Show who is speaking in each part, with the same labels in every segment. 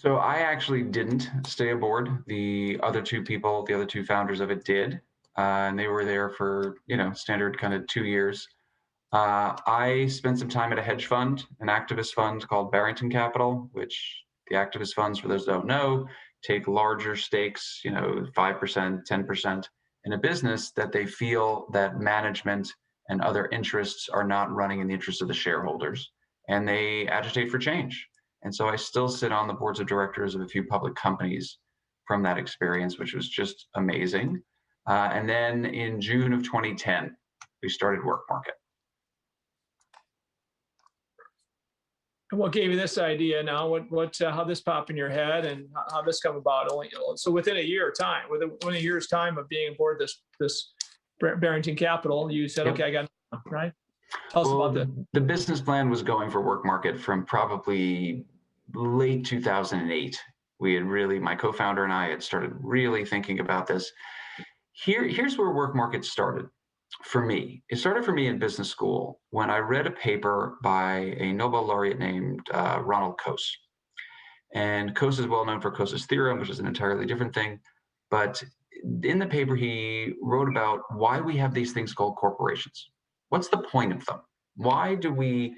Speaker 1: So I actually didn't stay aboard. The other two founders of it did, and they were there for standard kind of 2 years. I spent some time at a hedge fund, an activist fund called Barrington Capital, which the activist funds, for those who don't know, take larger stakes, 5%, 10% in a business that they feel that management and other interests are not running in the interest of the shareholders, and they agitate for change. And so I still sit on the boards of directors of a few public companies from that experience, which was just amazing. And then in June of 2010, we started WorkMarket.
Speaker 2: And what gave you this idea now? How this pop in your head and how this come about? So within a year of time, within a year's time of being aboard this Barrington Capital, you said,
Speaker 1: Yep.
Speaker 2: "Okay, I got it," right? Tell us about
Speaker 1: the business plan was going for WorkMarket from probably late 2008. My co-founder and I had started really thinking about this. Here's where WorkMarket started for me. It started for me in business school when I read a paper by a Nobel laureate named Ronald Coase. And Coase is well known for Coase's theorem, which is an entirely different thing. But in the paper, he wrote about why we have these things called corporations. What's the point of them? Why do we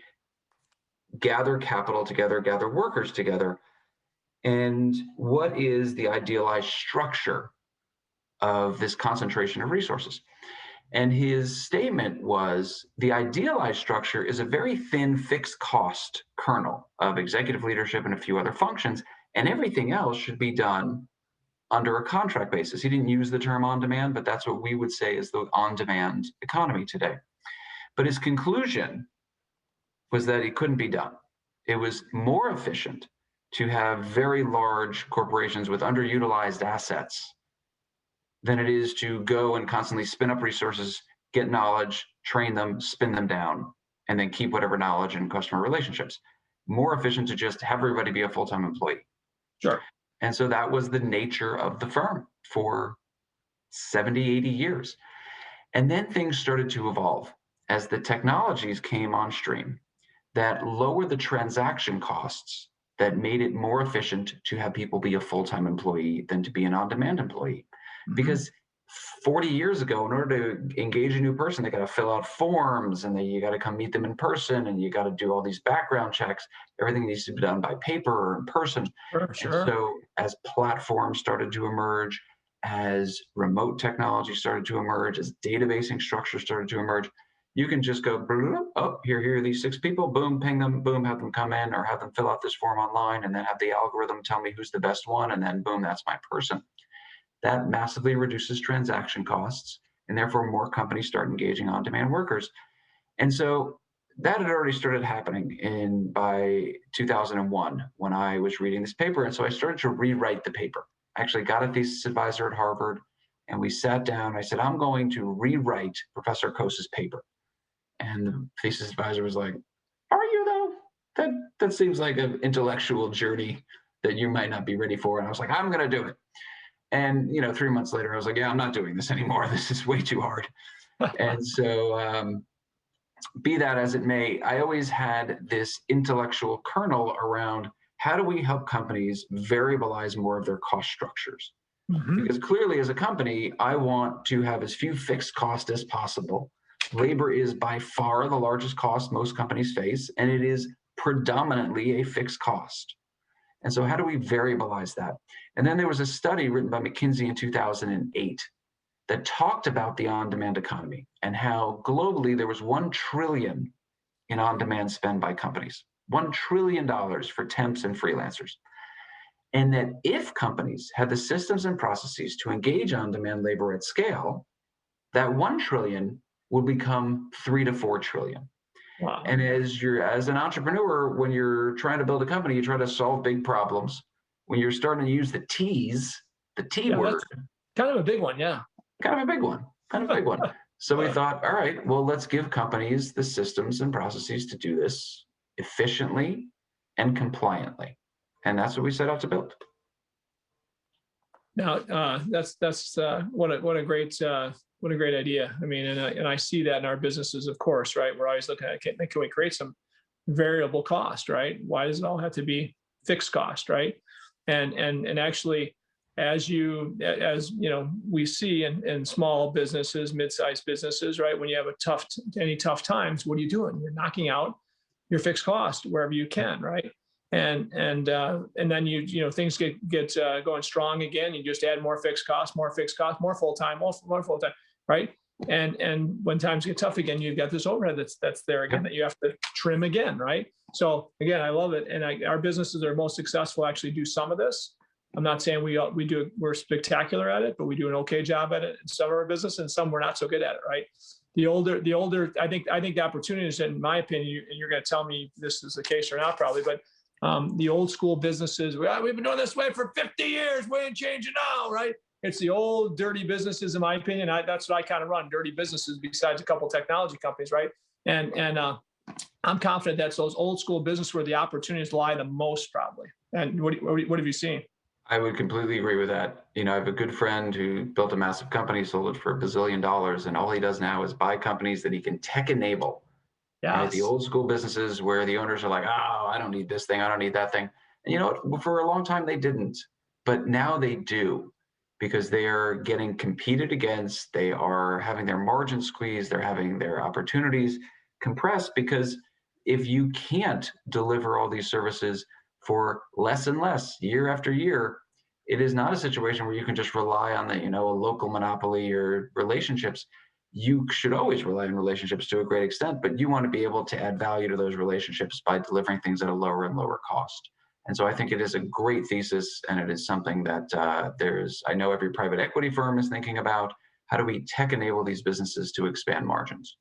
Speaker 1: gather capital together, gather workers together? And what is the idealized structure of this concentration of resources? And his statement was the idealized structure is a very thin fixed cost kernel of executive leadership and a few other functions, and everything else should be done under a contract basis. He didn't use the term on demand, but that's what we would say is the on demand economy today. But his conclusion was that it couldn't be done. It was more efficient to have very large corporations with underutilized assets than it is to go and constantly spin up resources, get knowledge, train them, spin them down, and then keep whatever knowledge in customer relationships. More efficient to just have everybody be a full-time employee.
Speaker 2: Sure.
Speaker 1: And so that was the nature of the firm for 70, 80 years. And then things started to evolve as the technologies came on stream that lowered the transaction costs, that made it more efficient to have people be a full-time employee than to be an on-demand employee. Mm-hmm. Because 40 years ago, in order to engage a new person, they got to fill out forms, and then you got to come meet them in person, and you got to do all these background checks. Everything needs to be done by paper or in person.
Speaker 2: Sure.
Speaker 1: And so as platforms started to emerge, as remote technology started to emerge, as databasing structures started to emerge, you can just go, oh, here are these 6 people, boom, ping them, boom, have them come in, or have them fill out this form online, and then have the algorithm tell me who's the best one, and then boom, that's my person. That massively reduces transaction costs, and therefore more companies start engaging on-demand workers. And so that had already started happening by 2001 when I was reading this paper. And so I started to rewrite the paper. I actually got a thesis advisor at Harvard, and we sat down. I said, I'm going to rewrite Professor Coase's paper. And the thesis advisor was like, are you though? That seems like an intellectual journey that you might not be ready for. And I was like, I'm going to do it. And 3 months later, I was like, yeah, I'm not doing this anymore. This is way too hard. And so be that as it may, I always had this intellectual kernel around how do we help companies variabilize more of their cost structures? Mm-hmm. Because clearly as a company, I want to have as few fixed costs as possible. Labor is by far the largest cost most companies face, and it is predominantly a fixed cost. And so how do we variabilize that? And then there was a study written by McKinsey in 2008 that talked about the on-demand economy and how globally there was $1 trillion in on-demand spend by companies, $1 trillion for temps and freelancers. And that if companies had the systems and processes to engage on-demand labor at scale, that $1 trillion will become 3 to 4 trillion. Wow. And as an entrepreneur, when you're trying to build a company, you try to solve big problems. When you're starting to use the T word.
Speaker 2: Kind of a big one, yeah.
Speaker 1: Kind of a big one. So we thought, all right, well, let's give companies the systems and processes to do this efficiently and compliantly. And that's what we set out to build.
Speaker 2: Now, that's what a great idea. I mean, and I see that in our businesses, of course, right? We're always looking at, can we create some variable cost, right? Why does it all have to be fixed cost, right? And actually, as you know, we see in small businesses, mid-sized businesses, right? When you have any tough times, what are you doing? You're knocking out your fixed cost wherever you can, right? And then things get going strong again. You just add more fixed costs, more full time, more full time, right? And when times get tough again, you've got this overhead that's there again that you have to trim again, right? So again, I love it, and our businesses that are most successful actually do some of this. I'm not saying we're spectacular at it, but we do an okay job at it in some of our business, and some we're not so good at it, right? The older, I think the opportunity is, in my opinion, and you're going to tell me if this is the case or not, probably, but the old school businesses, we've been doing this way for 50 years. We ain't changing now, right? It's the old dirty businesses, in my opinion. That's what I kind of run, dirty businesses, besides a couple of technology companies, right? And I'm confident that's those old school businesses where the opportunities lie the most, probably. And what have you seen?
Speaker 1: I would completely agree with that. I have a good friend who built a massive company, sold it for $1 billion, and all he does now is buy companies that he can tech enable. Right? The
Speaker 2: Yes.
Speaker 1: old school businesses where the owners are like, oh, I don't need this thing, I don't need that thing. And you know what? For a long time they didn't, but now they do, because they are getting competed against. They are having their margins squeezed. They're having their opportunities compressed, because if you can't deliver all these services for less and less year after year, it is not a situation where you can just rely on a local monopoly or relationships. You should always rely on relationships to a great extent, but you want to be able to add value to those relationships by delivering things at a lower and lower cost. And so I think it is a great thesis, and it is something that I know every private equity firm is thinking about. How do we tech enable these businesses to expand margins?